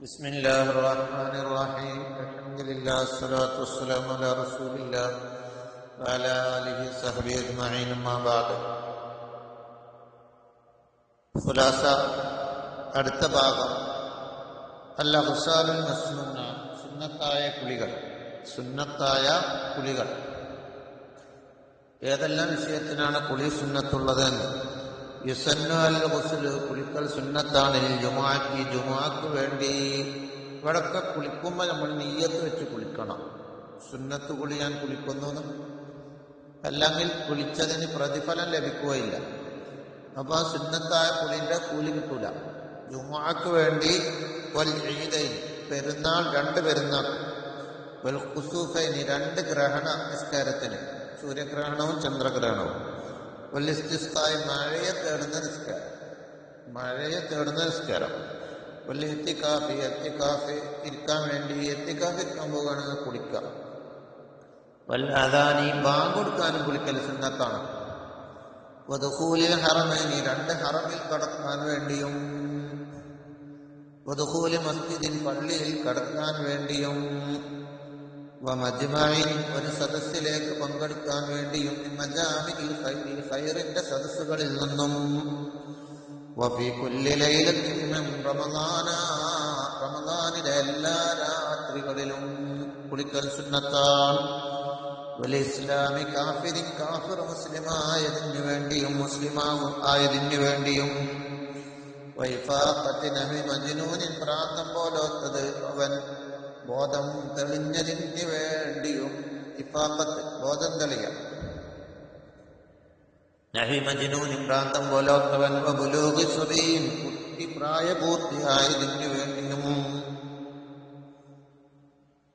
بسم الله الرحمن الرحيم الحمد لله الصلاة والسلام على رسول الله وعلى آله وصحبه أجمعين أما بعد ഖുലാസ അടുത്ത ഭാഗം അൽ-അഗ്സാലുൽ മസ്നൂന സുന്നത്തായ കുളികൾ ഏതെല്ലാം വിഷയത്തിനാണ് കുളി സുന്നത്തുള്ളത് എന്ന് യുസന്നു അൽ ഗുസ്ലു കുളിക്കൽ സുന്നത്താണ് ജുമുഅക്ക് വേണ്ടി. ഇവിടൊക്കെ കുളിക്കുമ്പോൾ നമ്മൾ നിയ്യത്ത് വെച്ച് കുളിക്കണം. സുന്നത്ത് കുളി ഞാൻ കുളിക്കുന്നു, അല്ലെങ്കിൽ കുളിച്ചതിന് പ്രതിഫലം ലഭിക്കുകയില്ല. അപ്പൊ ആ സുന്നത്തായ കുളിന്റെ കൂലി കിട്ടൂല. ജുമുഅക്ക് വേണ്ടി വൽ ഈദൈൻ പെരുന്നാൾ, രണ്ട് പെരുന്നാൾ, വൽ ഖുസൂഫൈനി രണ്ട് ഗ്രഹണ നിസ്കാരത്തിന്, സൂര്യഗ്രഹണവും ചന്ദ്രഗ്രഹണവും, വൽ ഇസ്തിസ്ഖായി മഴയെ തേടുന്ന നിസ്കാരം, വൽ ഇഅ്തികാഫി ഇരിക്കാൻ വേണ്ടി ഇരിക്കാൻ പോകുകയാണെങ്കിൽ കുളിക്കാം. വൽ അദാനി ബാങ്ക് കൊടുക്കാനും കുളിക്കൽ സുന്നത്താണ്. വദഖൂലിൽ ഹറമൈനി രണ്ട് ഹറമിൽ കടക്കാൻ വേണ്ടിയും, വദഖൂലി മസ്ജിദിൻ പള്ളിയിൽ കടക്കാൻ വേണ്ടിയും, വമജ്മഇൻ ഒരു സദസ്സിലേക്ക് പങ്കെടുക്കാൻ വേണ്ടിയും, മജാമിഇൽ ഖൈരി ഖൈറിന്റെ സദസ്സുകളിൽ നിന്നും, വഫീ കുല്ലി ലൈലത്തിൻ മിൻ റമളാന റമളാനിലെ എല്ലാ രാത്രികളിലും കുളിക്കൽ സുന്നത്താണ്. വൽ ഇസ്ലാമി കാഫിരിൻ കാഫിർ മുസ്ലിമായതിനു വേണ്ടിയും മുസ്ലിമായതിനു വേണ്ടിയും, വൈഫാഖത്തി നബി മജ്നൂനിൻ പ്രാന്തം പോലോത്തത് അവൻ ബോധം തെളിഞ്ഞതിന് വേണ്ടിയും, ഇഫാഖത്ത് ബോധം തെളിയ നബി മജ്നൂനിൻ പ്രാന്തം പോലോത്തവൻ, വബുലൂഗി സുബീൻ കുട്ടി പ്രായപൂർത്തിയായതിനു വേണ്ടിയും,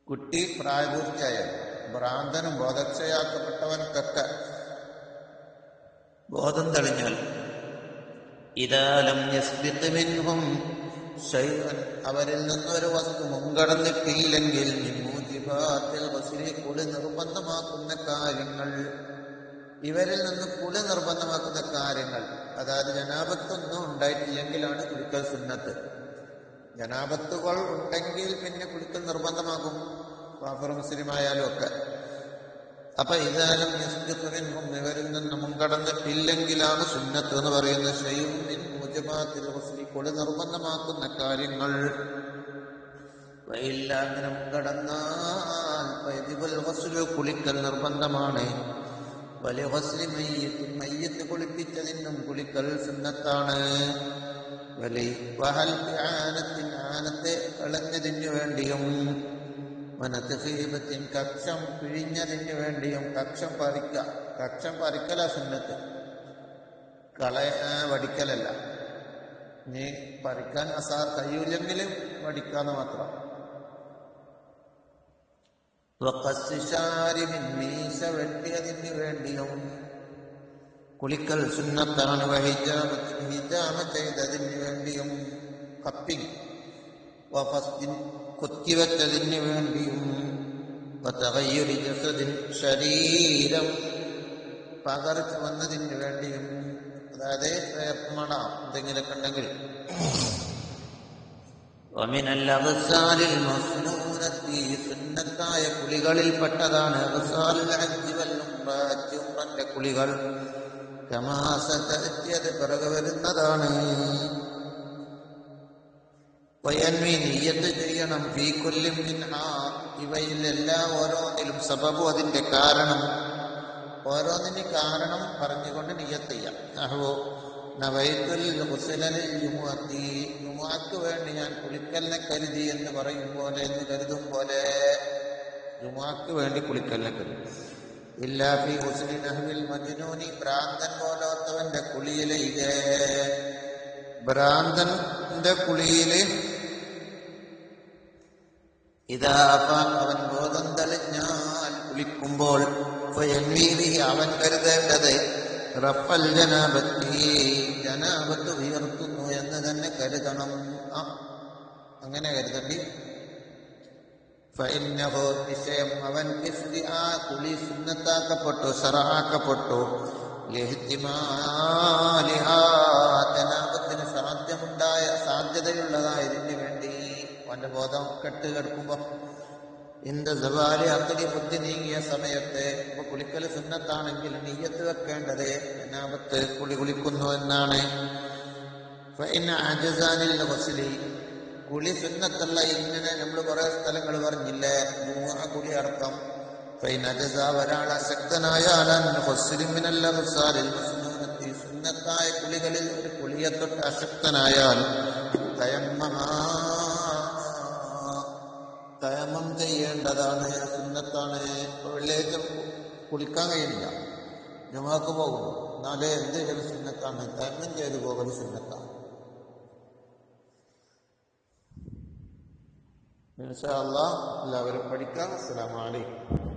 കുട്ടി പ്രായപൂർത്തിയായ ഭ്രാന്തനും ബോധക്ഷയാക്കപ്പെട്ടവനൊക്കെ ബോധം തെളിഞ്ഞാൽ, ഇദാലം യസ്ബിഖ് മിൻഹും ശൈഅൻ അവരിൽ നിന്നൊരു വസ്തു മുൻകടന്നിട്ടില്ലെങ്കിൽ, മൂജിബാത്തിൽ ഗുസ്ലി കുളി നിർബന്ധമാക്കുന്ന കാര്യങ്ങൾ, ഇവരിൽ നിന്ന് കുളി നിർബന്ധമാക്കുന്ന കാര്യങ്ങൾ, അതായത് ജനാബത്തൊന്നും ഉണ്ടായിട്ടില്ലെങ്കിലാണ് കുളിക്കൽ സുന്നത്ത്. ജനാബത്തുകൾ ഉണ്ടെങ്കിൽ പിന്നെ കുളിക്കൽ നിർബന്ധമാക്കും, കാഫിർ മുസ്ലിമായാലും ഒക്കെ. അപ്പൊ ഇതാലും ഇവരിൽ നിന്ന് മുൻകടന്നിട്ടില്ലെങ്കിലാണ് സുന്നത്ത് എന്ന് പറയുന്നത്. ശൈഉൻ മൂജിബാത്തിൽ ഗുസ്ലി കുളി നിർബന്ധമാക്കുന്ന കാര്യങ്ങൾ, വഇല്ല അങ്ങനെ മുൻകടന്നാൽ ഫയജിബുൽ ഗുസ്ലു കുളിക്കൽ നിർബന്ധമാണ്. വലി ഗുസ്ലി മയ്യിത്ത് മയ്യിത്ത് കുളിപ്പിച്ചതിനും കുളിക്കൽ സുന്നത്താണ്. വലി വഹൽ ആനത്തിൻ ആനത്തെ കളഞ്ഞതിനു വേണ്ടിയും, വനതഖീബത്തിൻ കക്ഷം പിഴിഞ്ഞതിന് വേണ്ടിയും, കക്ഷം പറിക്കല സുന്നത്ത്, വടിക്കലല്ല. നീ പറിക്കാൻ കഴിയില്ലെങ്കിലും വടിക്കാന്ന് മാത്രം. വഖസ്സിശാരിബിൻ മീശ വെട്ടിയതിന് വേണ്ടിയും കുളിക്കൽ സുന്നത്താണ്. ഹിജാമ ചെയ്തതിന് വേണ്ടിയും, കപ്പിംഗ്, വഫസ്ദിൻ കുത്തിവെച്ചതിന് വേണ്ടിയും, വതഗയ്യുരി ജസദിൻ ശരീരം പകർച്ച വന്നതിന് വേണ്ടിയും, അതായത് മണ എന്തെങ്കിലൊക്കെ ഉണ്ടെങ്കിൽ. വമിനൽ അഗ്സാലിൽ മസ്നൂനത്തി സുന്നത്തായ കുളികളിൽപ്പെട്ടതാണ് അഗ്സാലുൽ ഹജ്ജ് വൽ ഉംറ ഉംറന്റെ കുളികൾ. കമാ സതഅതി പിറകെ വരുന്നതാണ്. വയൻവി നിയ്യത്ത് ചെയ്യണം. ഫീ കുല്ലി മിൻഹാ ഇവയിലെല്ലാം ഓരോന്നിലും സബബു അതിന്റെ കാരണം, ഓരോന്നിന് കാരണം പറഞ്ഞുകൊണ്ട് നിയ്യത്ത് ചെയ്യാം. അഹ്വോ നവൈതുൽ ഗുസ്ല ലിൽ ജുമുഅത്തി ജുമുഅക്ക് വേണ്ടി ഞാൻ കുളിക്കലിനെ കരുതി എന്ന് പറയും പോലെ, എന്ന് കരുതും പോലെ ജുമുഅക്ക് വേണ്ടി കുളിക്കലിനെ കരുതും. ഇല്ലാ ഫീ ഗുസ്ലി നഹ്വിൽ മജ്നൂനി ഭ്രാന്തൻ പോലോത്തവന്റെ കുളിയിലെ ഭ്രാന്തന്റെ കുളിയില് അവൻ ബോധം തെളിഞ്ഞാൽ കുളിക്കുമ്പോൾ അവൻ കരുതേണ്ടത് റഫൽ ജനാബത്ത് ഉയർത്തുന്നു എന്ന് തന്നെ കരുതണം. അങ്ങനെ കരുതണ്ടി. നിശ്ചയം അവൻ ആ കുളി സുന്നത്താക്കപ്പെട്ടു, ശറഅാക്കപ്പെട്ടു. ജനാബത്തിന് സാധ്യതയുള്ളതായതിനു വേണ്ടി അവന്റെ ബോധം കെട്ട് കിടക്കുമ്പോ എന്റെ സവാരി അക്കരി ബുദ്ധി നീങ്ങിയ സമയത്ത് ഇപ്പൊ കുളിക്കൽ സുന്നത്താണെങ്കിൽ നീയത്ത് വെക്കേണ്ടത് ജനാബത്ത് കുളിക്കുന്നു എന്നാണ്. കുളി സുന്നത്തല്ല, ഇങ്ങനെ നമ്മൾ കുറെ സ്ഥലങ്ങൾ പറഞ്ഞില്ലേ, കുളി അടക്കം. ഒരാൾ അശക്തനായാൽ സുന്നത്തായ കുളികളിൽ ഒരു കുളിയെ തൊട്ട് അശക്തനായാൽ തയമ്മം ചെയ്യേണ്ടതാണ്, സുന്നത്താണ്. വെള്ളിയാഴ്ച കുളിക്കാൻ കഴിയില്ല, ജുമുഅക്ക് പോകും, എന്നാലേ എന്ത് ചെയ്യൽ സുന്നത്താണ്, തയമ്മം ചെയ്ത് പോകൽ സുന്നത്താണ്. ഇൻഷാ അല്ലാഹ് എല്ലാവരും പഠിക്കാം. അസ്സലാമു അലൈക്കും.